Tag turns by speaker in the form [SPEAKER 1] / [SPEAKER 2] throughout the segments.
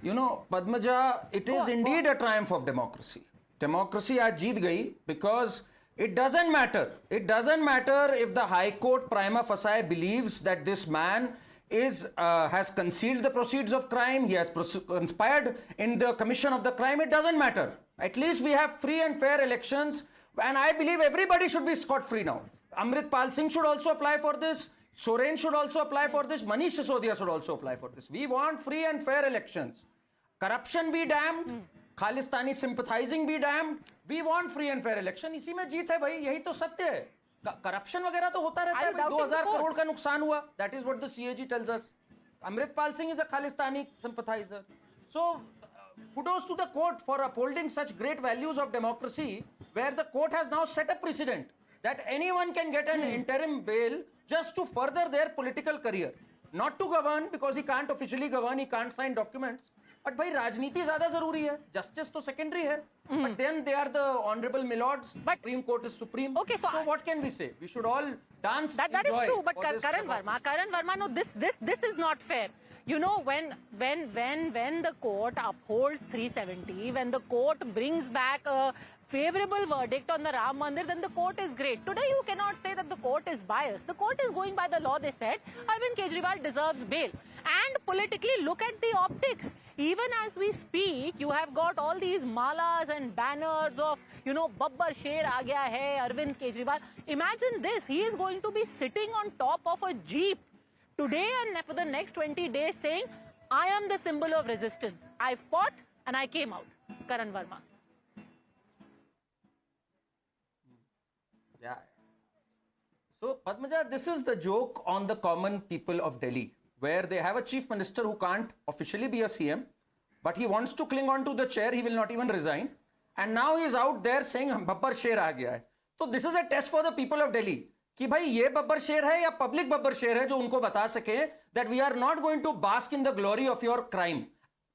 [SPEAKER 1] You know, Padmaja, it is indeed a triumph of democracy. Democracy आज जीत गई because it doesn't matter. It doesn't matter if the High Court prima facie believes that this man has concealed the proceeds of crime, he has conspired in the commission of the crime. It doesn't matter. At least we have free and fair elections, and I believe everybody should be scot-free now. Amritpal Singh should also apply for this. Soren should also apply for this. Manish Sisodia should also apply for this. We want free and fair elections. Corruption be damned. Khalistani sympathizing be damned. We want free and fair election. इसी में जीत है भाई, यही तो सत्य है. Corruption वगैरह तो होता रहता है. 2000 करोड़ का नुकसान हुआ. That is what the CAG tells us. Amritpal Singh is a Khalistani sympathizer. So kudos to the court for upholding such great values of democracy, where the court has now set a precedent that anyone can get an interim bail just to further their political career, not to govern, because he can't officially govern, he can't sign documents. But भाई राजनीति ज्यादा जरूरी है, justice तो secondary है. But then they are the honorable milords. But Supreme Court is supreme. Okay, so what can we say? We should all dance.
[SPEAKER 2] That is true. But Karan Verma, no, this is not fair. You know, when the court upholds 370, when the court brings back a favorable verdict on the Ram Mandir, then the court is great. Today you cannot say that the court is biased. The court is going by the law. They said Arvind Kejriwal deserves bail. And politically, look at the optics. Even as we speak, you have got all these malas and banners of, you know, Babbar Sher aa gaya hai, Arvind Kejriwal. Imagine this, he is going to be sitting on top of a jeep today and for the next 20 days saying, I am the symbol of resistance. I fought and I came out. Karan Verma.
[SPEAKER 1] Yeah. So, Padmaja, this is the joke on the common people of Delhi, where they have a chief minister who can't officially be a CM, but he wants to cling on to the chair, he will not even resign. And now he is out there saying, Babbar Sher aa gaya hai. So this is a test for the people of Delhi. कि भाई ये बब्बर शेर है या public Babbar शेर है जो उनको बता सके that we are not going to bask in the glory of your crime,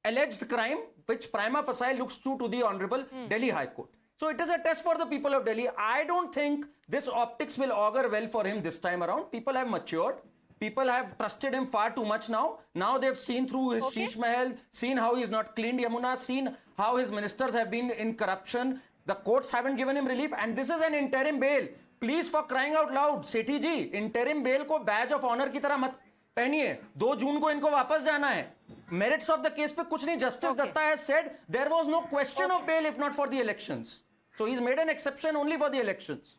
[SPEAKER 1] alleged crime, which prima facie looks true to the honorable Delhi High Court. So it is a test for the people of Delhi. I don't think this optics will augur well for him this time around. People have matured. People have trusted him far too much now. Now they've seen through his Sheesh Mahal, seen how he's not cleaned Yamuna, seen how his ministers have been in corruption. The courts haven't given him relief, and this is an interim bail. Please for crying out loud, Sethi ji, interim bail को badge of honour की तरह मत पहनिए. 2 June को इनको वापस जाना है. मेरिट्स ऑफ द केस पे कुछ नहीं. Justice Datta has said there was no question of bail if not for the elections. So he has made an exception only for the elections.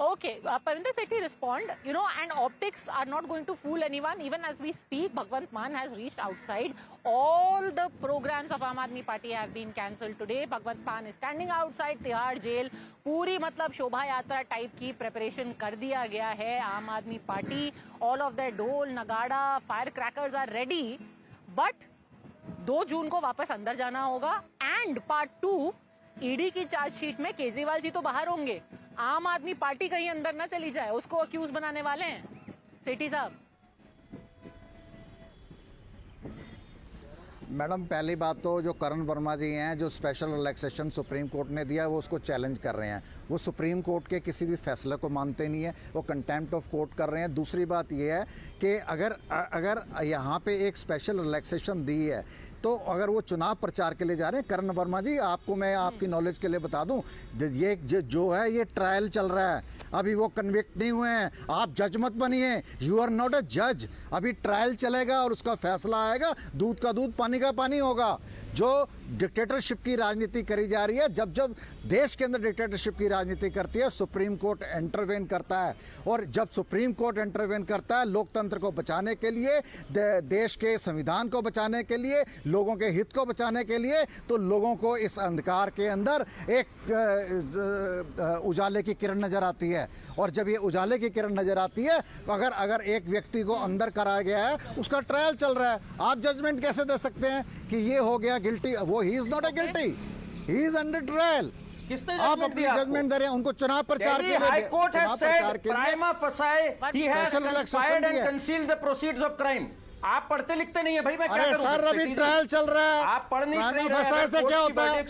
[SPEAKER 2] Okay, Parinder Sethi respond, you know, and optics are not going to fool anyone. Even as we speak, Bhagwant Mann has reached outside. All the programs of Aam Aadmi Party have been cancelled today. Bhagwant Mann is standing outside Tihar jail. पूरी मतलब शोभा यात्रा type की preparation कर दिया गया है आम आदमी party. All of their dhol, nagada, fire crackers are ready. But 2 June को वापस अंदर जाना होगा. एंड पार्ट 2, ईडी की चार्जशीट में केजरीवाल जी तो बाहर होंगे, आम आदमी पार्टी कहीं अंदर ना चली जाए, उसको अक्यूज बनाने वाले हैं सेठी साहब.
[SPEAKER 3] मैडम, पहली बात तो जो करण वर्मा जी हैं, जो स्पेशल रिलैक्सेशन सुप्रीम कोर्ट ने दिया, वो उसको चैलेंज कर रहे हैं. वो सुप्रीम कोर्ट के किसी भी फैसले को मानते नहीं है, वो कंटेम्प्ट ऑफ कोर्ट कर रहे हैं. दूसरी बात ये है कि अगर यहाँ पे एक स्पेशल रिलैक्सेशन दी है, तो अगर वो चुनाव प्रचार के लिए जा रहे हैं, करण वर्मा जी, आपको मैं आपकी नॉलेज के लिए बता दूं, ये जो है ये ट्रायल चल रहा है, अभी वो कन्विक्ट नहीं हुए हैं. आप जज मत बनिए, यू आर नॉट अ जज. अभी ट्रायल चलेगा और उसका फैसला आएगा. दूध का दूध, पानी का पानी होगा. जो डिक्टेटरशिप की राजनीति करी जा रही है, जब देश के अंदर डिक्टेटरशिप की राजनीति करती है, सुप्रीम कोर्ट इंटरवेन करता है. और जब सुप्रीम कोर्ट इंटरवेन करता है लोकतंत्र को बचाने के लिए, देश के संविधान को बचाने के लिए, लोगों के हित को बचाने के लिए, तो लोगों को इस अंधकार के अंदर एक उजाले की किरण नजर आती है. और जब ये उजाले की किरण नजर आती है, तो अगर एक व्यक्ति को अंदर कराया गया है, उसका ट्रायल चल रहा है, आप जजमेंट कैसे दे सकते हैं कि ये हो गया गिल्टी? वो he is not a guilty, he is under trial. आप अपनी जजमेंट दे रहे हैं उनको चुनाव प्रचार के लिए.
[SPEAKER 1] High court has said prima facie he has conspired and concealed the proceeds of crime. आप पढ़ते लिखते नहीं है भाई, मैं क्या करूं?
[SPEAKER 3] सर, अभी ट्रायल चल रहा है,
[SPEAKER 1] आप पढ़ नहीं रहे
[SPEAKER 3] हैं. से क्या होता है?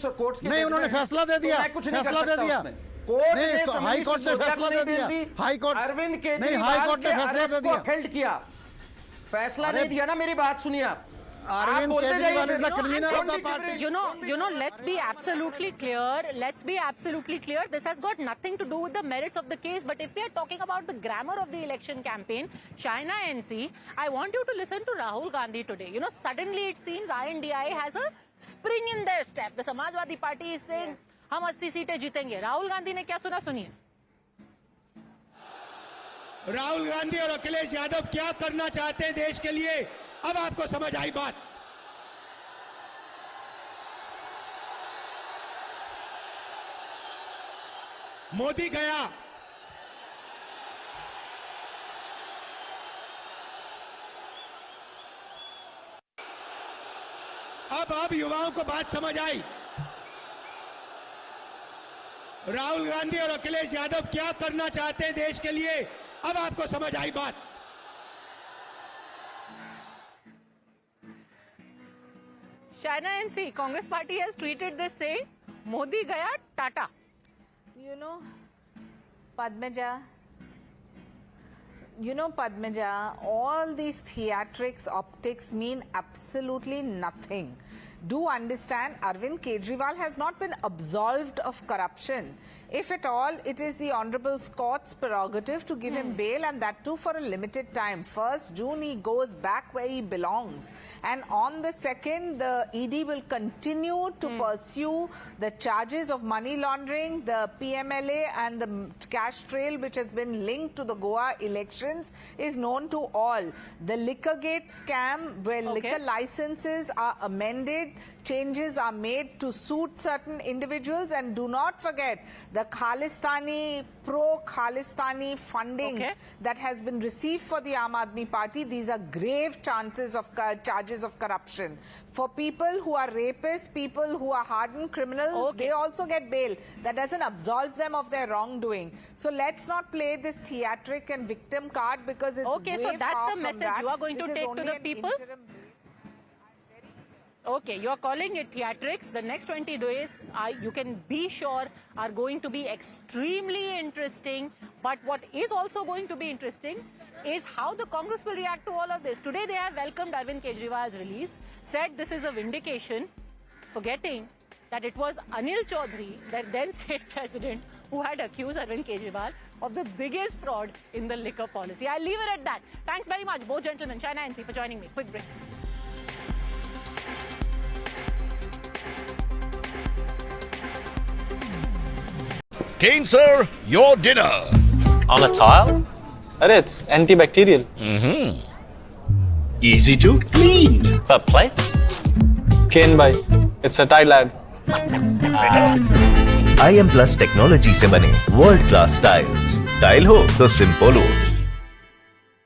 [SPEAKER 3] नहीं, उन्होंने फैसला दे दिया, फैसला दे दिया. हाई कोर्ट ने फैसला दे दिया. हाई कोर्ट
[SPEAKER 1] अरविंद
[SPEAKER 3] केजरीवाल
[SPEAKER 1] ने फैसला दे दिया. फैसला नहीं दिया ना, मेरी बात सुनिए आप
[SPEAKER 3] अरविंद
[SPEAKER 1] बोलते
[SPEAKER 3] केजरीवाल
[SPEAKER 1] जाइए।
[SPEAKER 3] is the
[SPEAKER 1] No,
[SPEAKER 3] criminal
[SPEAKER 1] don't
[SPEAKER 3] of the
[SPEAKER 1] be
[SPEAKER 3] party.
[SPEAKER 1] gibberish.
[SPEAKER 2] You know, let's be absolutely clear. Let's be absolutely clear. This has got nothing to do with the merits of the case. But if we are talking about the grammar of the election campaign, China NC, I want you to listen to Rahul Gandhi today. You know, suddenly it seems INDI has a spring in their step. The Samajwadi Party is saying, हम 80 सीटें जीतेंगे. राहुल गांधी ने क्या सुना, सुनिए.
[SPEAKER 4] राहुल गांधी और अखिलेश यादव क्या करना चाहते हैं देश के लिए, अब आपको समझ आई बात। मोदी गया, अब युवाओं को बात समझ आई। राहुल गांधी और अखिलेश यादव क्या करना चाहते हैं देश के लिए, अब आपको समझ आई बात।
[SPEAKER 2] China NC, Congress Party has tweeted this saying, Modi gaya, Tata.
[SPEAKER 5] You know, Padmaja, all these theatrics, optics mean absolutely nothing. Do understand, Arvind Kejriwal has not been absolved of corruption. If at all, it is the Honorable Court's prerogative to give him bail, and that too for a limited time. 1st June, he goes back where he belongs. And on the 2nd, the ED will continue to pursue the charges of money laundering, the PMLA and the cash trail which has been linked to the Goa elections is known to all. The Liquorgate scam where liquor licenses are amended, changes are made to suit certain individuals, and do not forget the Khalistani, pro-Khalistani funding that has been received for the Aam Aadmi Party. These are grave charges of corruption. For people who are rapists, people who are hardened criminals, they also get bail. That doesn't absolve them of their wrongdoing. So let's not play this theatric and victim card, because it's way
[SPEAKER 2] so that's
[SPEAKER 5] far
[SPEAKER 2] the
[SPEAKER 5] from
[SPEAKER 2] message
[SPEAKER 5] that.
[SPEAKER 2] you are going
[SPEAKER 5] This
[SPEAKER 2] to
[SPEAKER 5] is
[SPEAKER 2] take to
[SPEAKER 5] only
[SPEAKER 2] the
[SPEAKER 5] an
[SPEAKER 2] people?
[SPEAKER 5] interim-
[SPEAKER 2] Okay, you're calling it theatrics. The next 20 days, you can be sure, are going to be extremely interesting. But what is also going to be interesting is how the Congress will react to all of this. Today, they have welcomed Arvind Kejriwal's release, said this is a vindication, forgetting that it was Anil Chaudhary, the then state president, who had accused Arvind Kejriwal of the biggest fraud in the liquor policy. I'll leave it at that. Thanks very much, both gentlemen, China NC, for joining me. Quick break.
[SPEAKER 6] Kane, sir, your dinner.
[SPEAKER 7] On a tile? It's antibacterial.
[SPEAKER 6] Easy to clean.
[SPEAKER 7] But plates? Kane bhai, it's a tile ad.
[SPEAKER 8] IM Plus technology से बने world class tiles. Tile हो तो simple हो।